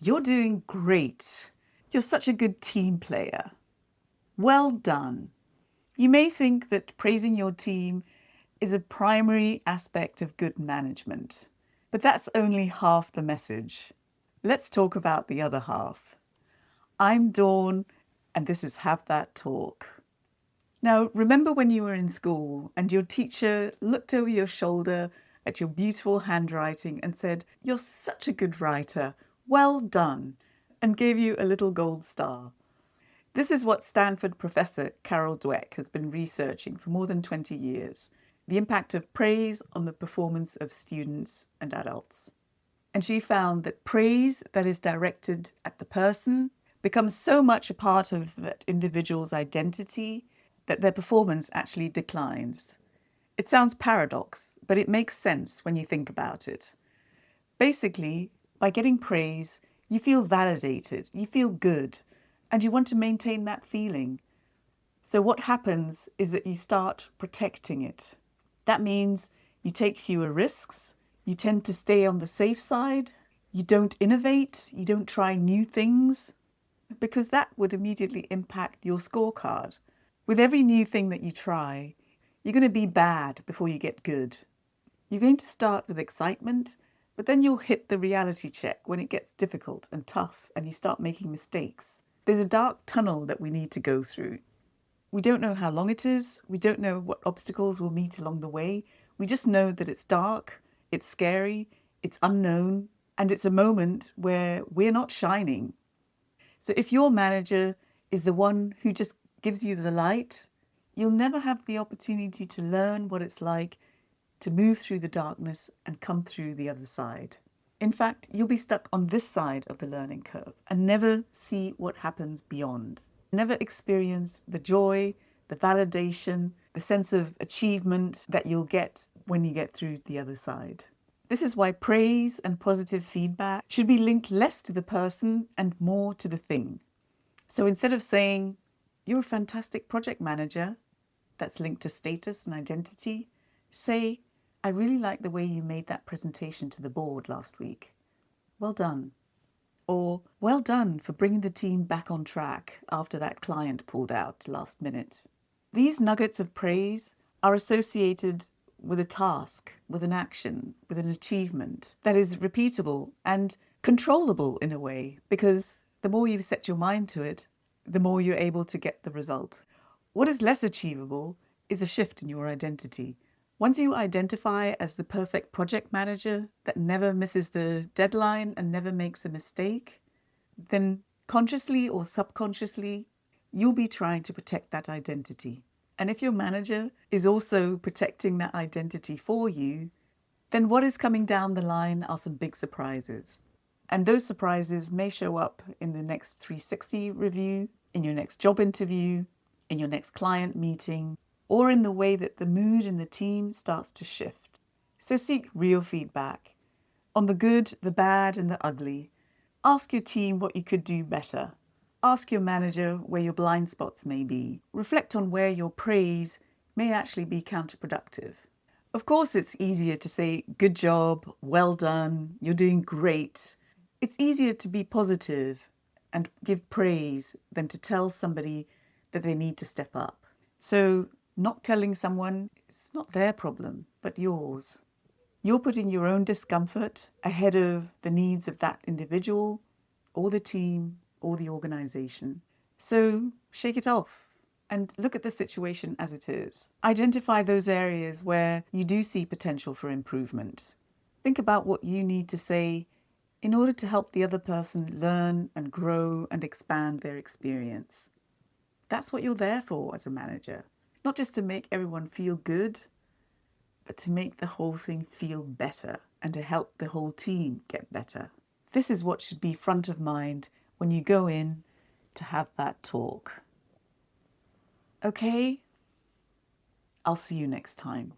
You're doing great. You're such a good team player. Well done. You may think that praising your team is a primary aspect of good management, but that's only half the message. Let's talk about the other half. I'm Dawn, and this is Have That Talk. Now, remember when you were in school and your teacher looked over your shoulder at your beautiful handwriting and said, "You're such a good writer, well done," and gave you a little gold star? This is what Stanford professor Carol Dweck has been researching for more than 20 years, the impact of praise on the performance of students and adults. And she found that praise that is directed at the person becomes so much a part of that individual's identity that their performance actually declines. It sounds paradox, but it makes sense when you think about it. Basically, by getting praise, you feel validated, you feel good, and you want to maintain that feeling. So what happens is that you start protecting it. That means you take fewer risks, you tend to stay on the safe side, you don't innovate, you don't try new things, because that would immediately impact your scorecard. With every new thing that you try, you're going to be bad before you get good. You're going to start with excitement, but then you'll hit the reality check when it gets difficult and tough and you start making mistakes. There's a dark tunnel that we need to go through. We don't know how long it is. We don't know what obstacles we'll meet along the way. We just know that it's dark, it's scary, it's unknown, and it's a moment where we're not shining. So if your manager is the one who just gives you the light, you'll never have the opportunity to learn what it's like to move through the darkness and come through the other side. In fact, you'll be stuck on this side of the learning curve and never see what happens beyond. Never experience the joy, the validation, the sense of achievement that you'll get when you get through the other side. This is why praise and positive feedback should be linked less to the person and more to the thing. So instead of saying, "You're a fantastic project manager," that's linked to status and identity, say, "I really like the way you made that presentation to the board last week. Well done." Or, "Well done for bringing the team back on track after that client pulled out last minute." These nuggets of praise are associated with a task, with an action, with an achievement that is repeatable and controllable in a way, because the more you set your mind to it, the more you're able to get the result. What is less achievable is a shift in your identity. Once you identify as the perfect project manager that never misses the deadline and never makes a mistake, then consciously or subconsciously, you'll be trying to protect that identity. And if your manager is also protecting that identity for you, then what is coming down the line are some big surprises. And those surprises may show up in the next 360 review, in your next job interview, in your next client meeting, or in the way that the mood in the team starts to shift. So seek real feedback on the good, the bad, and the ugly. Ask your team what you could do better. Ask your manager where your blind spots may be. Reflect on where your praise may actually be counterproductive. Of course, it's easier to say, "Good job, well done, you're doing great." It's easier to be positive and give praise than to tell somebody that they need to step up. So not telling someone is not their problem, but yours. You're putting your own discomfort ahead of the needs of that individual or the team or the organization. So shake it off and look at the situation as it is. Identify those areas where you do see potential for improvement. Think about what you need to say in order to help the other person learn and grow and expand their experience. That's what you're there for as a manager. Not just to make everyone feel good, but to make the whole thing feel better and to help the whole team get better. This is what should be front of mind when you go in to have that talk. Okay? I'll see you next time.